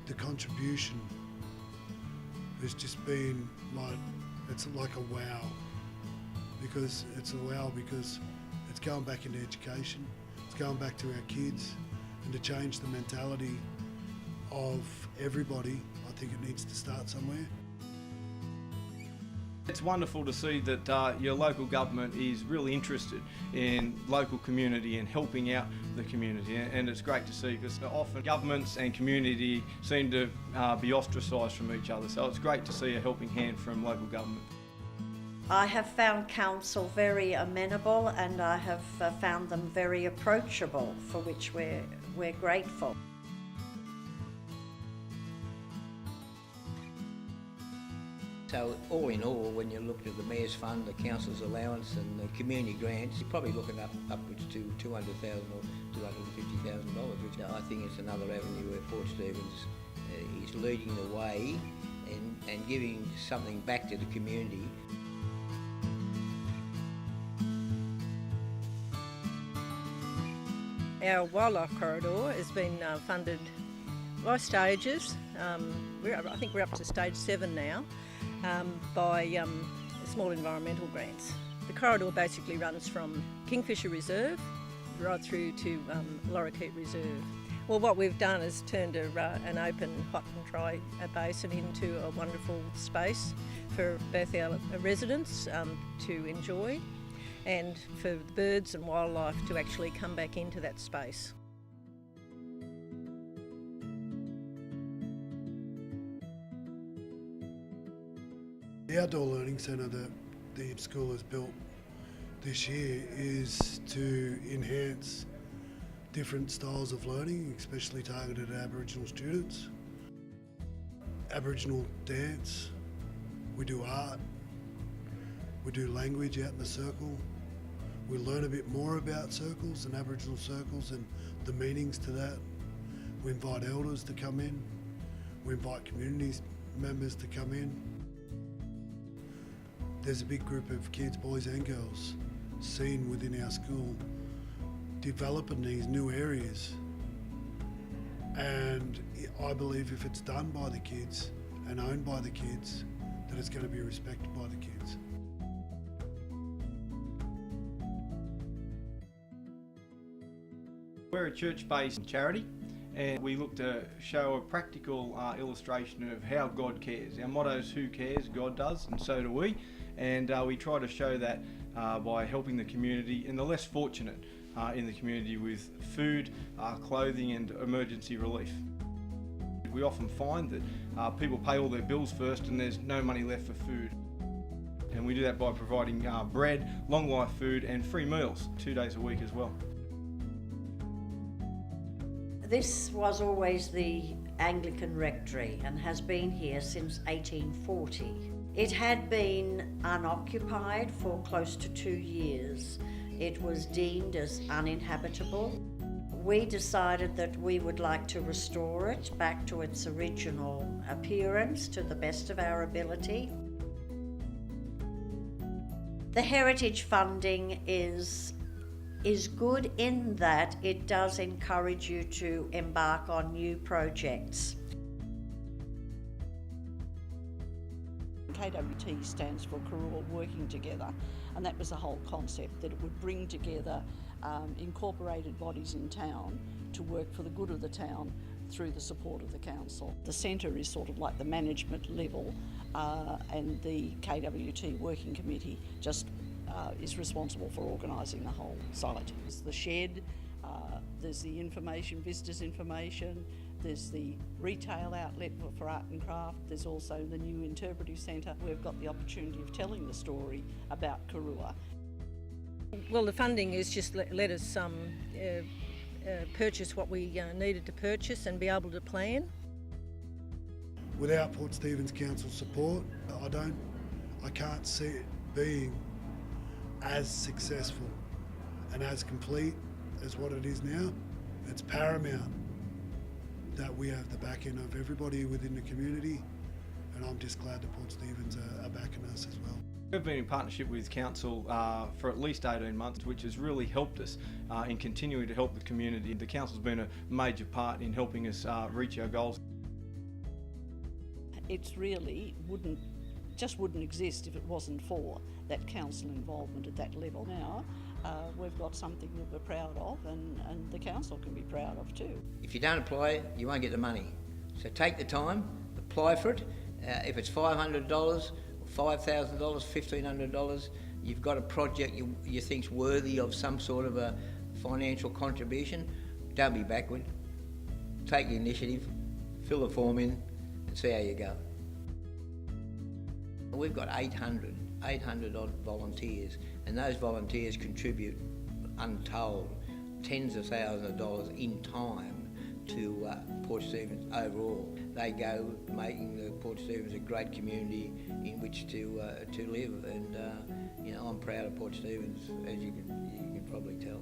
the contribution has just been like, it's like a wow, because it's going back into education, it's going back to our kids, and to change the mentality of everybody. I think it needs to start somewhere. It's wonderful to see that your local government is really interested in local community and helping out the community, and it's great to see, because often governments and community seem to be ostracised from each other, so it's great to see a helping hand from local government. I have found council very amenable, and I have found them very approachable, for which we're grateful. So all in all, when you look at the Mayor's Fund, the Council's allowance and the community grants, you're probably looking upwards to $200,000 or $250,000, which I think is another avenue where Port Stephens is leading the way and giving something back to the community. Our wildlife corridor has been funded by stages. I think we're up to stage 7 now, by small environmental grants. The corridor basically runs from Kingfisher Reserve right through to Lorikeet Reserve. Well, what we've done is turned an open hot and dry basin into a wonderful space for both our residents to enjoy, and for the birds and wildlife to actually come back into that space. The outdoor learning centre that the school has built this year is to enhance different styles of learning, especially targeted at Aboriginal students. Aboriginal dance, we do art, we do language out in the circle. We learn a bit more about circles and Aboriginal circles and the meanings to that. We invite elders to come in. We invite community members to come in. There's a big group of kids, boys and girls, seen within our school developing these new areas. And I believe if it's done by the kids and owned by the kids, that it's going to be respected by the kids. We're a church-based charity, and we look to show a practical illustration of how God cares. Our motto is "Who cares? God does," and so do we. And we try to show that by helping the community and the less fortunate in the community with food, clothing and emergency relief. We often find that people pay all their bills first and there's no money left for food. And we do that by providing bread, long life food and free meals 2 days a week as well. This was always the Anglican Rectory and has been here since 1840. It had been unoccupied for close to 2 years. It was deemed as uninhabitable. We decided that we would like to restore it back to its original appearance to the best of our ability. The heritage funding is good in that it does encourage you to embark on new projects. KWT stands for Karua Working Together, and that was the whole concept, that it would bring together incorporated bodies in town to work for the good of the town through the support of the council. The centre is sort of like the management level, and the KWT Working Committee just is responsible for organising the whole site. There's the shed, there's the information, visitors information, there's the retail outlet for art and craft, there's also the new interpretive centre. We've got the opportunity of telling the story about Karua. Well, the funding is just let us purchase what we needed to purchase and be able to plan. Without Port Stephens Council support, I can't see it being as successful and as complete as what it is now. It's paramount that we have the backing of everybody within the community, and I'm just glad that Port Stephens are backing us as well. We've been in partnership with Council for at least 18 months, which has really helped us in continuing to help the community. The Council's been a major part in helping us reach our goals. it's really just wouldn't exist if it wasn't for that council involvement at that level. Now we've got something that we're proud of, and the council can be proud of too. If you don't apply, you won't get the money. So take the time, apply for it. If it's $500 or $5,000, $1,500, you've got a project you think's worthy of some sort of a financial contribution, don't be backward. Take the initiative, fill the form in, and see how you go. We've got 800 odd volunteers, and those volunteers contribute untold tens of thousands of dollars in time to Port Stephens overall. They go making the Port Stephens a great community in which to live, and I'm proud of Port Stephens, as you can probably tell.